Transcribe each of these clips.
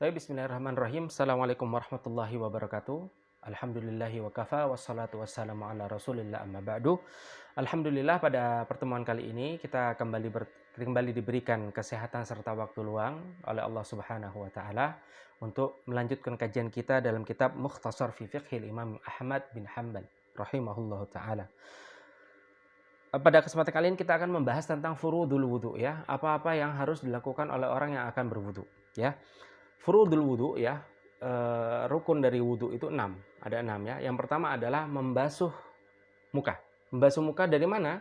Baik, bismillahirrahmanirrahim. Assalamualaikum warahmatullahi wabarakatuh. Alhamdulillahi wa kafa, wassalatu wassalamu ala rasulillah amma ba'du. Alhamdulillah, pada pertemuan kali ini kita kembali diberikan kesehatan serta waktu luang oleh Allah Subhanahu wa taala untuk melanjutkan kajian kita dalam kitab Mukhtasar fi Fiqhil Imam Ahmad bin Hanbal rahimahullahu taala. Pada kesempatan kali ini kita akan membahas tentang furudul wudu, ya, apa-apa yang harus dilakukan oleh orang yang akan berwudu, ya. Furudul wudu, ya, rukun dari wudu itu 6, ada 6, ya. Yang pertama adalah membasuh muka. Membasuh muka dari mana?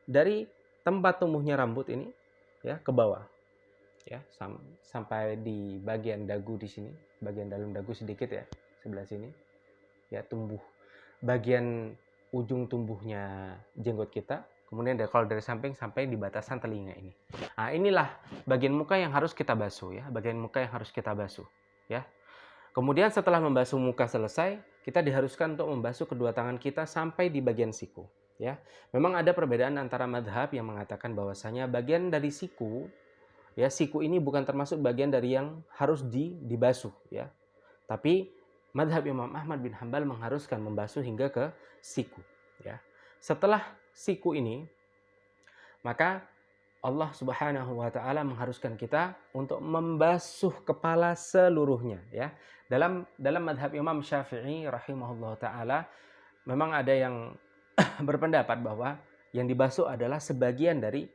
Dari tempat tumbuhnya rambut ini, ya, ke bawah, ya, sampai di bagian dagu di sini, bagian dalam dagu sedikit, ya, sebelah sini, ya, tumbuh bagian ujung tumbuhnya jenggot kita. Kemudian kalau dari samping sampai di batasan telinga ini. Nah, inilah bagian muka yang harus kita basuh, ya, bagian muka yang harus kita basuh, ya. Kemudian setelah membasuh muka selesai, kita diharuskan untuk membasuh kedua tangan kita sampai di bagian siku, ya. Memang ada perbedaan antara madhab yang mengatakan bahwasanya bagian dari siku, ya, siku ini bukan termasuk bagian dari yang harus dibasuh, ya. Tapi madhab Imam Ahmad bin Hanbal mengharuskan membasuh hingga ke siku, ya. Setelah siku ini, maka Allah Subhanahu wa taala mengharuskan kita untuk membasuh kepala seluruhnya, ya. Dalam madhab Imam Syafi'i rahimahullah taala, memang ada yang berpendapat bahwa yang dibasuh adalah sebagian dari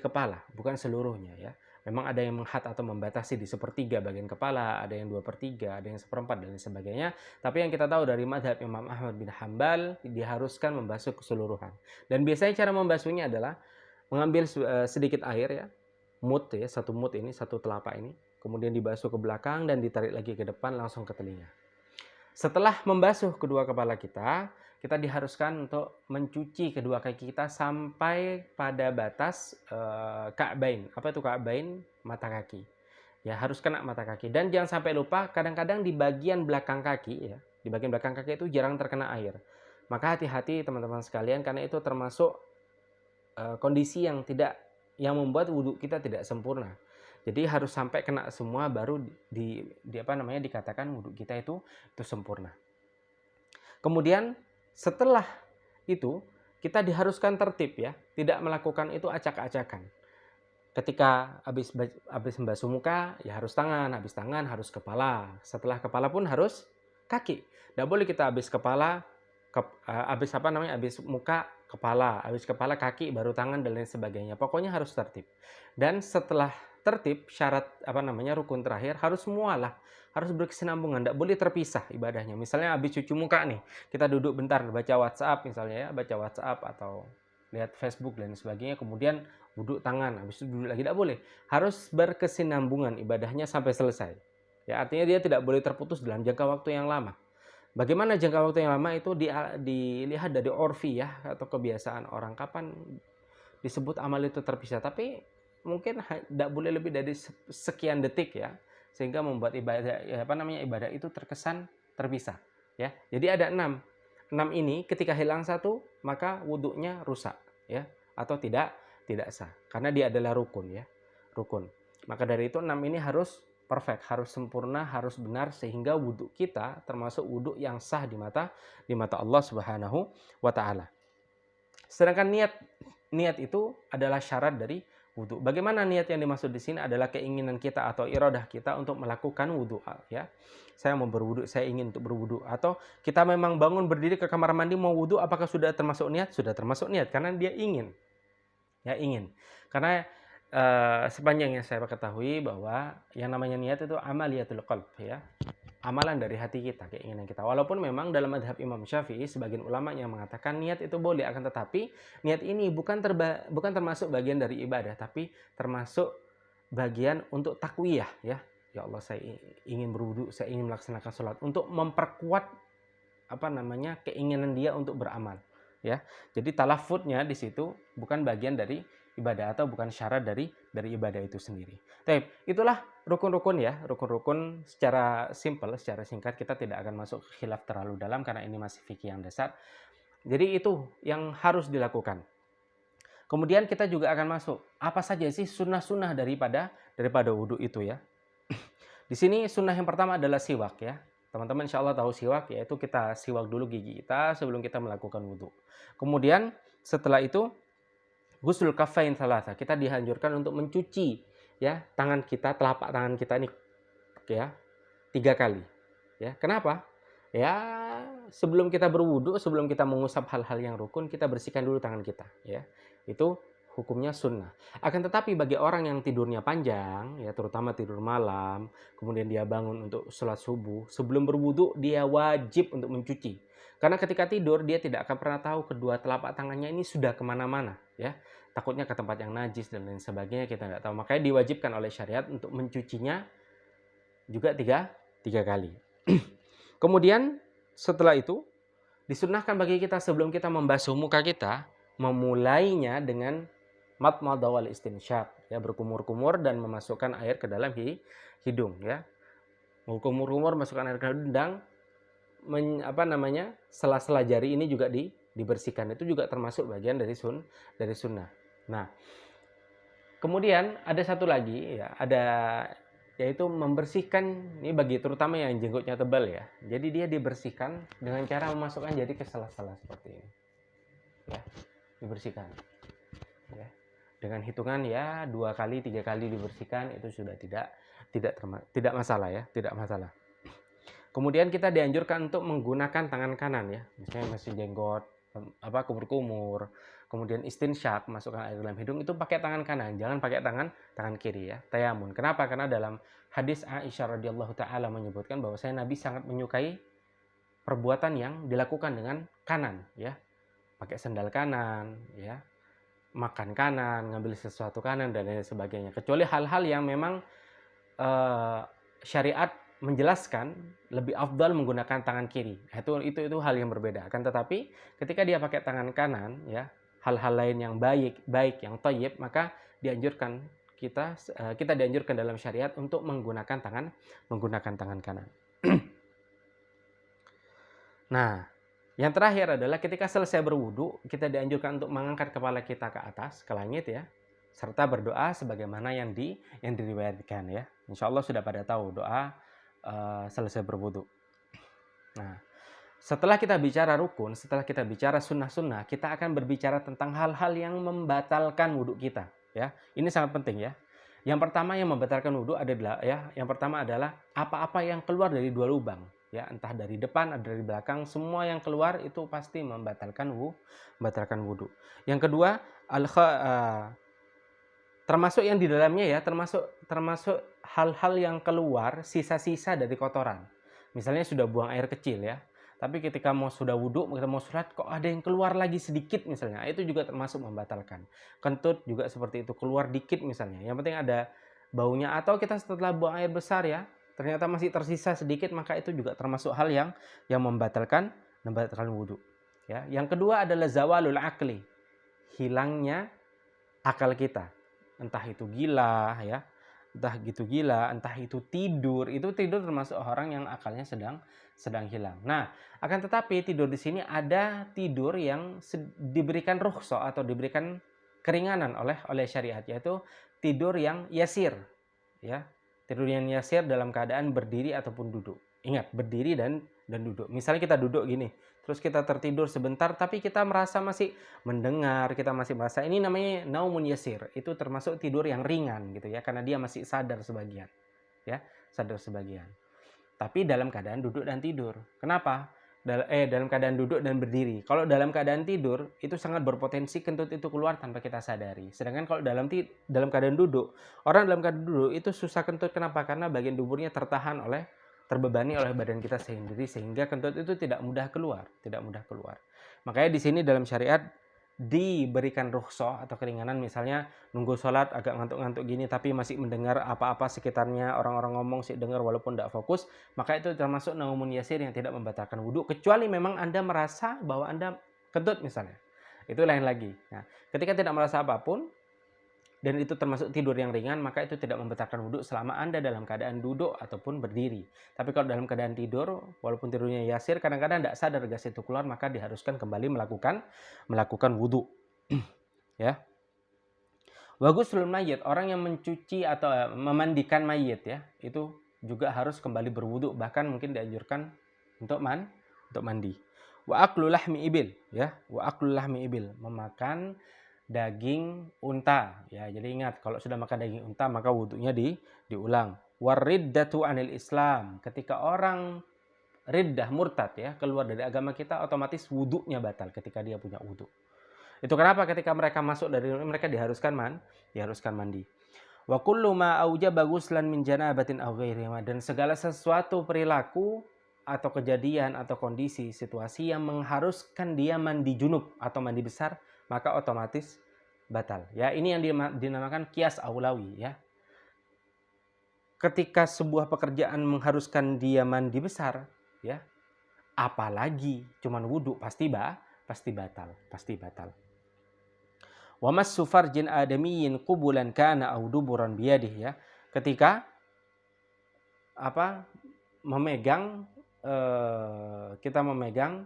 kepala, bukan seluruhnya, ya. Memang ada yang menghat atau membatasi di sepertiga bagian kepala, ada yang 2/3, ada yang seperempat, dan sebagainya. Tapi yang kita tahu dari madhab Imam Ahmad bin Hanbal, diharuskan membasuh keseluruhan. Dan biasanya cara membasuhnya adalah mengambil sedikit air, ya, mut, ya, satu mut ini, satu telapak ini, kemudian dibasuh ke belakang dan ditarik lagi ke depan langsung ke telinga. Setelah membasuh kedua kepala kita diharuskan untuk mencuci kedua kaki kita sampai pada batas ka'bain. Apa itu ka'bain? Mata kaki. Ya, harus kena mata kaki. Dan jangan sampai lupa, kadang-kadang di bagian belakang kaki, ya, di bagian belakang kaki itu jarang terkena air. Maka hati-hati teman-teman sekalian, karena itu termasuk kondisi yang membuat wudhu kita tidak sempurna. Jadi harus sampai kena semua baru dikatakan wudhu kita itu sempurna. Kemudian setelah itu kita diharuskan tertib, ya, tidak melakukan itu acak-acakan. Ketika habis membasuh muka, ya harus tangan, habis tangan harus kepala, setelah kepala pun harus kaki. Tidak boleh kita habis kepala, habis muka kepala, habis kepala kaki, baru tangan dan lain sebagainya. Pokoknya harus tertib. Dan setelah tertib, syarat rukun terakhir harus semualah, harus berkesinambungan, tidak boleh terpisah ibadahnya. Misalnya habis cuci muka nih, kita duduk bentar baca WhatsApp misalnya, ya, baca WhatsApp atau lihat Facebook dan sebagainya, kemudian duduk tangan, habis itu duduk lagi, tidak boleh. Harus berkesinambungan ibadahnya sampai selesai. Ya, artinya dia tidak boleh terputus dalam jangka waktu yang lama. Bagaimana jangka waktu yang lama itu dilihat dari orfi, ya, atau kebiasaan orang, kapan disebut amal itu terpisah. Tapi mungkin tidak boleh lebih dari sekian detik, ya, sehingga membuat ibadah itu terkesan terpisah, ya. Jadi ada 6 ini, ketika hilang satu maka wudhunya rusak, ya, atau tidak sah, karena dia adalah rukun, ya, rukun. Maka dari itu 6 ini harus perfect, harus sempurna, harus benar, sehingga wudhu kita termasuk wudhu yang sah di mata Allah Subhanahu wa taala. Sedangkan niat itu adalah syarat dari wudhu. Bagaimana niat yang dimaksud di sini adalah keinginan kita atau iradah kita untuk melakukan wudhu, ya. Saya mau berwudhu, saya ingin untuk berwudhu. Atau kita memang bangun berdiri ke kamar mandi mau wudhu, apakah sudah termasuk niat? Sudah termasuk niat, karena dia ingin. Ya, ingin. Karena sepanjang yang saya ketahui bahwa yang namanya niat itu amaliyatul qalb, ya. Amalan dari hati kita, keinginan kita. Walaupun memang dalam madhab Imam Syafi'i, sebagian ulama yang mengatakan niat itu boleh, akan tetapi niat ini bukan termasuk bagian dari ibadah, tapi termasuk bagian untuk takwiyah, ya. Ya Allah, saya ingin berwudu, saya ingin melaksanakan sholat, untuk memperkuat keinginan dia untuk beramal, ya. Jadi talafutnya di situ bukan bagian dari ibadah atau bukan syarat dari ibadah itu sendiri. Tapi itulah rukun-rukun, ya, rukun-rukun secara simpel, secara singkat. Kita tidak akan masuk khilaf terlalu dalam karena ini masih fikih yang dasar. Jadi itu yang harus dilakukan. Kemudian kita juga akan masuk apa saja sih sunnah-sunnah daripada wudhu itu, ya. Di sini sunnah yang pertama adalah siwak ya. Teman-teman insya Allah tahu siwak, yaitu kita siwak dulu gigi kita sebelum kita melakukan wudhu. Kemudian setelah itu ghusl kaffain salasa. Kita dianjurkan untuk mencuci ya tangan kita, telapak tangan kita ini ya 3 kali. Ya, kenapa? Ya, sebelum kita berwudu, sebelum kita mengusap hal-hal yang rukun, kita bersihkan dulu tangan kita ya. Itu hukumnya sunnah. Akan tetapi bagi orang yang tidurnya panjang ya, terutama tidur malam, kemudian dia bangun untuk sholat subuh, sebelum berwudu dia wajib untuk mencuci. Karena ketika tidur dia tidak akan pernah tahu kedua telapak tangannya ini sudah kemana-mana ya. Takutnya ke tempat yang najis dan lain sebagainya, kita tidak tahu. Makanya diwajibkan oleh syariat untuk mencucinya juga tiga kali. Kemudian setelah itu disunnahkan bagi kita sebelum kita membasuh muka kita, memulainya dengan madmadah wal istinsyaq ya, berkumur-kumur dan memasukkan air ke dalam hidung ya. Berkumur-kumur masukkan air ke hidung dan sela-sela jari ini juga dibersihkan. Itu juga termasuk bagian dari sunnah. Nah, kemudian ada satu lagi ya, yaitu membersihkan, ini bagi terutama yang jenggotnya tebal ya. Jadi dia dibersihkan dengan cara memasukkan jari ke sela-sela seperti ini. Ya, dibersihkan. Ya. Dengan hitungan ya 2 kali, 3 kali dibersihkan itu sudah tidak masalah ya, tidak masalah. Kemudian kita dianjurkan untuk menggunakan tangan kanan ya. Misalnya masih jenggot, kumur-kumur, kemudian istinsyak, masukkan air dalam hidung, itu pakai tangan kanan, jangan pakai tangan kiri ya. Tayamun. Kenapa? Karena dalam hadis Aisyah radhiyallahu taala menyebutkan bahwa Nabi sangat menyukai perbuatan yang dilakukan dengan kanan ya. Pakai sandal kanan ya. Makan kanan, ngambil sesuatu kanan dan lain sebagainya. Kecuali hal-hal yang memang syariat menjelaskan lebih afdal menggunakan tangan kiri. Itu hal yang berbeda. Akan tetapi ketika dia pakai tangan kanan ya, hal-hal lain yang baik yang thayyib, maka dianjurkan kita dianjurkan dalam syariat untuk menggunakan tangan kanan. Nah, yang terakhir adalah ketika selesai berwudu, kita dianjurkan untuk mengangkat kepala kita ke atas, ke langit ya, serta berdoa sebagaimana yang diriwayatkan ya. Insya Allah sudah pada tahu doa selesai berwudu. Nah, setelah kita bicara rukun, setelah kita bicara sunnah-sunnah, kita akan berbicara tentang hal-hal yang membatalkan wudu kita. Ya, ini sangat penting ya. Yang pertama yang membatalkan wudu adalah yang pertama adalah apa-apa yang keluar dari 2 lubang. Ya, entah dari depan atau dari belakang, semua yang keluar itu pasti membatalkan wudu. Yang kedua, termasuk yang di dalamnya ya, termasuk hal-hal yang keluar, sisa-sisa dari kotoran. Misalnya sudah buang air kecil ya, tapi ketika sudah wudhu, kita mau sholat, kok ada yang keluar lagi sedikit misalnya, itu juga termasuk membatalkan. Kentut juga seperti itu, keluar dikit misalnya, yang penting ada baunya. Atau kita setelah buang air besar ya, ternyata masih tersisa sedikit, maka itu juga termasuk hal yang membatalkan wudhu. Ya. Yang kedua adalah zawalul akli, hilangnya akal kita. Entah itu gila ya, entah itu tidur. Itu tidur termasuk orang yang akalnya sedang hilang. Nah, akan tetapi tidur di sini ada tidur yang diberikan rukhsah atau diberikan keringanan oleh syariat, yaitu tidur yang yasir ya. Tidur yang yasir dalam keadaan berdiri ataupun duduk. Ingat, berdiri dan duduk. Misalnya kita duduk gini, terus kita tertidur sebentar, tapi kita merasa masih mendengar, kita masih merasa, ini namanya naumun yasir. Itu termasuk tidur yang ringan gitu ya, karena dia masih sadar sebagian. Ya, sadar sebagian. Tapi dalam keadaan duduk dan tidur. Kenapa? Dalam keadaan duduk dan berdiri. Kalau dalam keadaan tidur, itu sangat berpotensi kentut itu keluar tanpa kita sadari. Sedangkan kalau dalam keadaan duduk, orang dalam keadaan duduk itu susah kentut. Kenapa? Karena bagian duburnya terbebani oleh badan kita sendiri, sehingga kentut itu tidak mudah keluar. Makanya di sini dalam syariat diberikan rukhsah atau keringanan, misalnya nunggu sholat agak ngantuk-ngantuk gini tapi masih mendengar apa-apa sekitarnya, orang-orang ngomong sih dengar walaupun tidak fokus, maka itu termasuk naumun yasir yang tidak membatalkan wudhu, kecuali memang Anda merasa bahwa Anda kentut misalnya. Itu lain lagi. Nah, ketika tidak merasa apapun dan itu termasuk tidur yang ringan, maka itu tidak membatalkan wudhu selama Anda dalam keadaan duduk ataupun berdiri. Tapi kalau dalam keadaan tidur, walaupun tidurnya yasir, kadang-kadang tidak sadar gas itu keluar, maka diharuskan kembali melakukan wudhu. Ya. Wa ghuslul mayyit, orang yang mencuci atau memandikan mayit ya, itu juga harus kembali berwudu, bahkan mungkin dianjurkan untuk mandi. Wa aklu lahmi ibil, ya, wa aklu lahmi ibil, memakan daging unta, ya. Jadi ingat, kalau sudah makan daging unta maka wudunya diulang. Wariddatu anil Islam, ketika orang riddah, murtad, ya, keluar dari agama kita, otomatis wudunya batal ketika dia punya wudu. Itu kenapa ketika mereka masuk dari mereka diharuskan mandi. Wa kullu ma aujaba ghuslan min janabatin aw ghairiha, dan segala sesuatu perilaku atau kejadian atau kondisi situasi yang mengharuskan dia mandi junub atau mandi besar, maka otomatis batal. Ya, ini yang dinamakan qiyas aulawi, ya. Ketika sebuah pekerjaan mengharuskan dia mandi besar, ya, apalagi cuman wudu, pasti batal. Wa massu farjin adamiyyin qubulan kana aw duburan biyadih, ya. Ketika kita memegang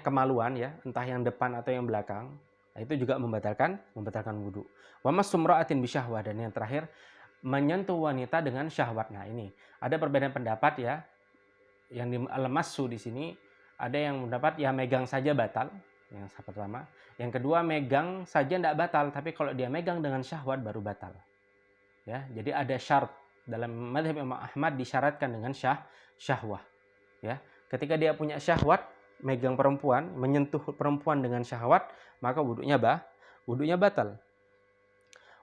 kemaluan, ya, entah yang depan atau yang belakang, nah, itu juga membatalkan wudu. Wa massu imra'atin bisyahwah, dan yang terakhir menyentuh wanita dengan syahwat. Nah, ini ada perbedaan pendapat, ya. Yang di al-massu di sini ada yang mendapat ya megang saja batal, yang pertama. Yang kedua, megang saja tidak batal, tapi kalau dia megang dengan syahwat baru batal. Ya, jadi ada syarat dalam mazhab Imam Ahmad, disyaratkan dengan syahwah. Ya, ketika dia punya syahwat, megang perempuan, menyentuh perempuan dengan syahwat, maka wudunya batal.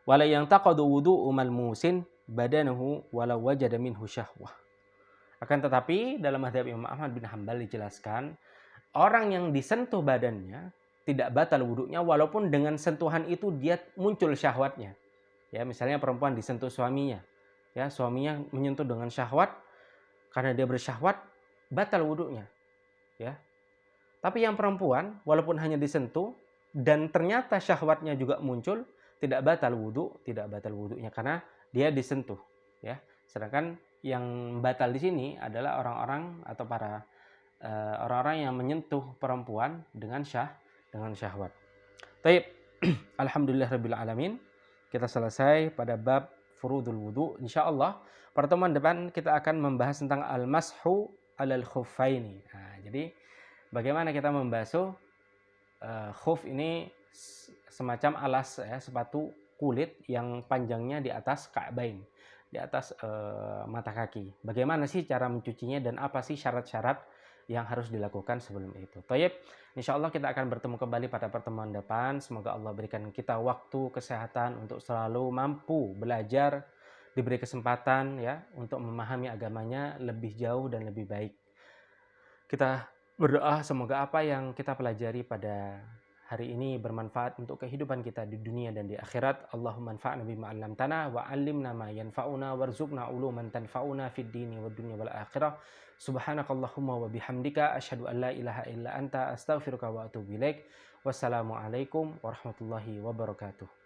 Wala yang taqadu wudu'u malmusin badanahu walau wajada minhu syahwah. Akan tetapi dalam mazhab Imam Ahmad bin Hanbal dijelaskan, orang yang disentuh badannya tidak batal wudunya walaupun dengan sentuhan itu dia muncul syahwatnya. Ya, misalnya perempuan disentuh suaminya, ya, suaminya menyentuh dengan syahwat, karena dia bersyahwat, batal wudunya, ya. Tapi yang perempuan walaupun hanya disentuh dan ternyata syahwatnya juga muncul, tidak batal wudunya karena dia disentuh, ya. Sedangkan yang batal di sini adalah orang-orang atau para orang-orang yang menyentuh perempuan dengan syahwat. Baik, alhamdulillahirabbil alamin. Kita selesai pada bab furudul wudu. Insyaallah pertemuan depan kita akan membahas tentang al-mashu alal khuffaini. Nah, jadi bagaimana kita membasuh khuf ini, semacam alas, ya, sepatu kulit yang panjangnya di atas ka'bain, di atas mata kaki. Bagaimana sih cara mencucinya dan apa sih syarat-syarat yang harus dilakukan sebelum itu. Tayyib, insyaallah kita akan bertemu kembali pada pertemuan depan. Semoga Allah berikan kita waktu, kesehatan untuk selalu mampu belajar, diberi kesempatan, ya, untuk memahami agamanya lebih jauh dan lebih baik. Kita berdoa semoga apa yang kita pelajari pada hari ini bermanfaat untuk kehidupan kita di dunia dan di akhirat. Allahumma anfa'na bima 'allamtana wa 'allimna ma yanfa'una warzuqna uluman tanfa'una fid dini wad dunya wal akhirah. Subhanakallahumma wa bihamdika asyhadu an la ilaha illa anta astaghfiruka wa atubu ilaik. Wassalamualaikum warahmatullahi wabarakatuh.